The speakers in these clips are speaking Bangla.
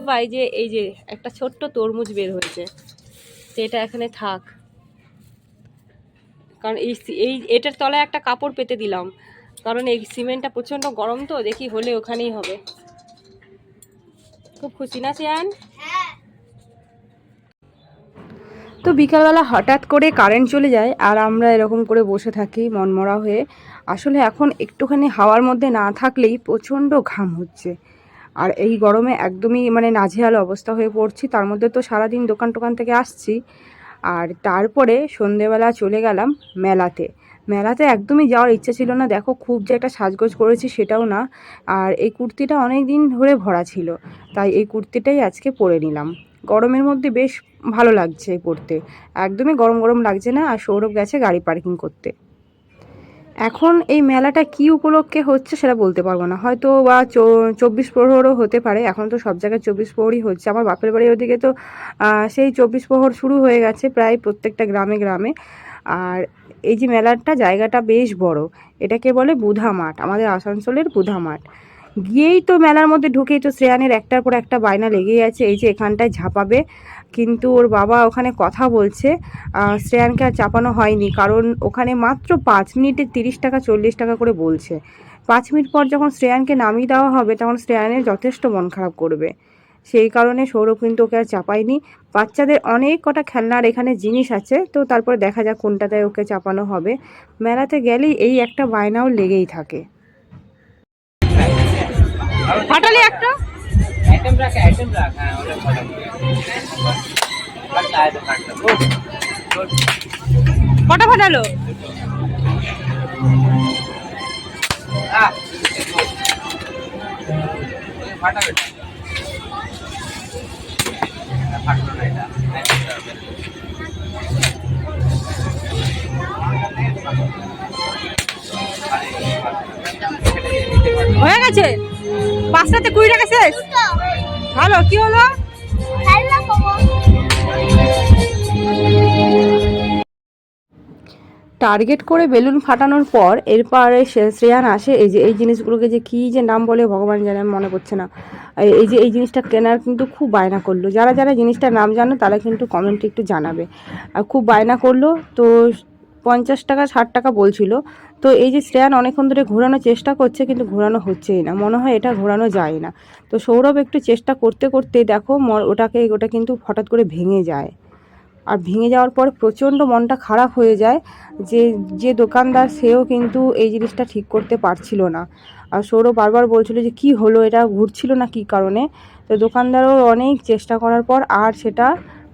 ভাই যে এই যে একটা ছোট্ট তরমুজ বের হয়েছে, তো এটা এখানে থাক, কারণ এই এটার তলায় একটা কাপড় পেতে দিলাম, কারণ এই সিমেন্টটা প্রচণ্ড গরম, তো দেখি হলে ওখানেই হবে। খুব খুশি না সিয়ান? তো বিকালবেলা হঠাৎ করে কারেন্ট চলে যায় আর আমরা এরকম করে বসে থাকি মনমরা হয়ে। আসলে এখন একটুখানি হাওয়ার মধ্যে না থাকলেই প্রচণ্ড ঘাম হচ্ছে, আর এই গরমে একদমই মানে নাজেহাল অবস্থা হয়ে পড়ছি। তার মধ্যে তো সারাদিন দোকান টোকান থেকে আসছি, আর তারপরে সন্ধেবেলা চলে গেলাম মেলাতে। মেলাতে একদমই যাওয়ার ইচ্ছা ছিল না, দেখো খুব যে একটা সাজগোজ করেছি সেটাও না। আর এই কুর্তিটা অনেক দিন ধরে ভরা ছিল, তাই এই কুর্তিটাই আজকে পরে নিলাম। গরমের মধ্যে বেশ ভালো লাগছে পরতে, একদমই গরম গরম লাগছে না। আর সৌরভ গেছে গাড়ি পার্কিং করতে। এখন এই মেলাটা কি উপলক্ষে হচ্ছে সেটা বলতে পারবো না, হয়তো বা 24 প্রহরও হতে পারে। এখন তো সব জায়গায় 24 প্রহরই হচ্ছে, আমার বাপের বাড়ির ওদিকে তো সেই 24 প্রহর শুরু হয়ে গেছে প্রায় প্রত্যেকটা গ্রামে গ্রামে। আর এই যে মেলাটা জায়গাটা বেশ বড়, এটাকে বলে বুধা মাঠ, আমাদের আসানসোলের বুধা মাঠ। গিয়েই তো মেলার মধ্যে ঢুকেই তো শ্রেয়ানের একটার পর একটা বায়না লেগেই আছে, এই যে এখানটায় ঝাঁপাবে, কিন্তু ওর বাবা ওখানে কথা বলছে। শ্রেয়ানকে আর চাপানো হয়নি, কারণ ওখানে মাত্র 5 মিনিটে 30 টাকা 40 টাকা করে বলছে। 5 মিনিট পর যখন শ্রেয়ানকে নামিয়ে দেওয়া হবে তখন শ্রেয়ানের যথেষ্ট মন খারাপ করবে, সেই কারণে সৌরভ কিন্তু ওকে আর চাপায়নি। বাচ্চাদের অনেক কটা খেলনার এখানে জিনিস আছে, তো তারপরে দেখা যাক কোনটাতে ওকে চাপানো হবে। মেলাতে গেলেই এই একটা বায়নাও লেগেই থাকে। ফাটালি একটা আইটেম রাখ হ্যাঁ ওটা কটা ফাটালো? হয়ে গেছে 5টাতে 20 টাকা শেষ। ভালো, কি হলো? টার্গেট করে বেলুন ফাটানোর পর এরপরে শ্রেয়ান আসে, এই যে এই জিনিসগুলোকে যে কী যে নাম বলে ভগবান জানে, মনে পড়ছে না। এই যে এই জিনিসটা কেনার কিন্তু খুব বায়না করলো, যারা যারা জিনিসটার নাম জানো তারা কিন্তু কমেন্টে একটু জানাবে। আর খুব বায়না করলো, তো 50 টাকা 60 টাকা বলছিল। তো এই যে শ্রেয়ান অনেকক্ষণ ধরে ঘোরানোর চেষ্টা করছে, কিন্তু ঘোরানো হচ্ছেই না, মনে হয় এটা ঘোরানো যায় না। তো সৌরভ একটু চেষ্টা করতে করতে দেখো ওটা কিন্তু হঠাৎ করে ভেঙে যায়। আর ভেঙে যাওয়ার পর প্রচণ্ড মনটা খারাপ হয়ে যায়, যে যে দোকানদার সেও কিন্তু এই জিনিসটা ঠিক করতে পারছিল না। আর সৌরভ বারবার বলছিল যে কি হলো, এটা ঘুরছিল না কী কারণে। তো দোকানদারও অনেক চেষ্টা করার পর আর সেটা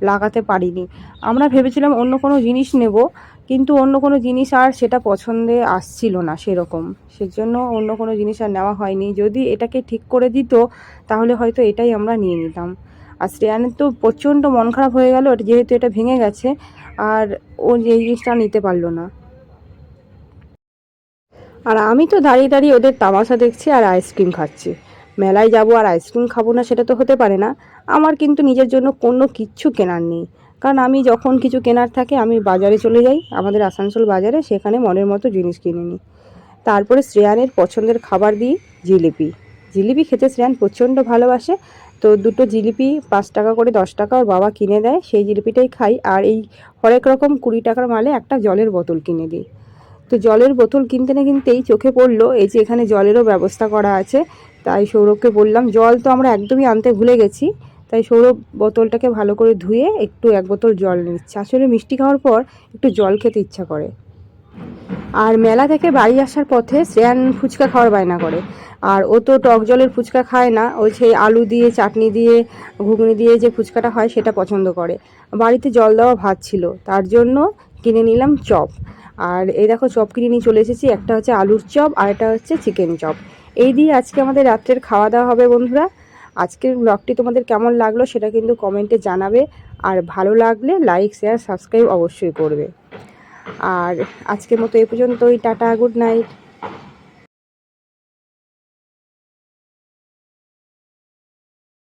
লাগাতে পারিনি। আমরা ভেবেছিলাম অন্য কোনো জিনিস নেব, কিন্তু অন্য কোনো জিনিস আর সেটা পছন্দে আসছিল না সেরকম, সেজন্য অন্য কোনো জিনিস আর নেওয়া হয়নি। যদি এটাকে ঠিক করে দিত তাহলে হয়তো এটাই আমরা নিয়ে নিতাম। আর শ্রেয়ানের তো প্রচণ্ড মন খারাপ হয়ে গেল যেহেতু এটা ভেঙে গেছে, আর ও এই জিনিসটা নিতে পারলো না। আর আমি তো দাঁড়িয়ে দাঁড়িয়ে ওদের তামাশা দেখছি আর আইসক্রিম খাচ্ছি। মেলায় যাব আর আইসক্রিম খাবো না সেটা তো হতে পারে না। আমার কিন্তু নিজের জন্য কোনো কিচ্ছু কেনার নেই, কারণ আমি যখন কিছু কেনার থাকে আমি বাজারে চলে যাই, আমাদের আসানসোল বাজারে, সেখানে মনের মতো জিনিস কিনে নিই। তারপরে শ্রেয়ানের পছন্দের খাবার দিই জিলিপি। জিলিপি খেতে শ্রেয়ান প্রচণ্ড ভালোবাসে, তো দুটো জিলিপি 5 টাকা করে 10 টাকা ওর বাবা কিনে দেয়, সেই জিলিপিটাই খাই। আর এই হরেক রকম 20 টাকার মালে একটা জলের বোতল কিনে দিই। তো জলের বোতল কিনতে না কিনতেই চোখে পড়লো এই যে এখানে জলেরও ব্যবস্থা করা আছে। তাই সৌরভকে বললাম, জল তো আমরা একদমই আনতে ভুলে গেছি। তাই সৌরভ বোতলটাকে ভালো করে ধুয়ে একটু 1 বোতল জল নিচ্ছে। আসলে মিষ্টি খাওয়ার পর একটু জল খেতে ইচ্ছা করে। আর মেলা থেকে বাড়ি আসার পথে শ্রেয়ান ফুচকা খাওয়ার বায়না করে। আর ও তো টক জলের ফুচকা খায় না, ওই সেই আলু দিয়ে চাটনি দিয়ে ঘুগনি দিয়ে যে ফুচকাটা হয় সেটা পছন্দ করে। বাড়িতে জল দেওয়া ভাত ছিল, তার জন্য কিনে নিলাম চপ। আর এই দেখো চপ কিনে নিয়ে চলে এসেছি, একটা হচ্ছে আলুর চপ আর একটা হচ্ছে চিকেন চপ। এই দিয়ে আজকে আমাদের রাত্রের খাওয়া দাওয়া হবে বন্ধুরা। আজকের ব্লগটি তোমাদের কেমন লাগলো সেটা কিন্তু কমেন্টে জানাবে, আর ভালো লাগলে লাইক শেয়ার সাবস্ক্রাইব অবশ্যই করবে। আর আজকের মতো এই পর্যন্তই, টাটা, গুড নাইট।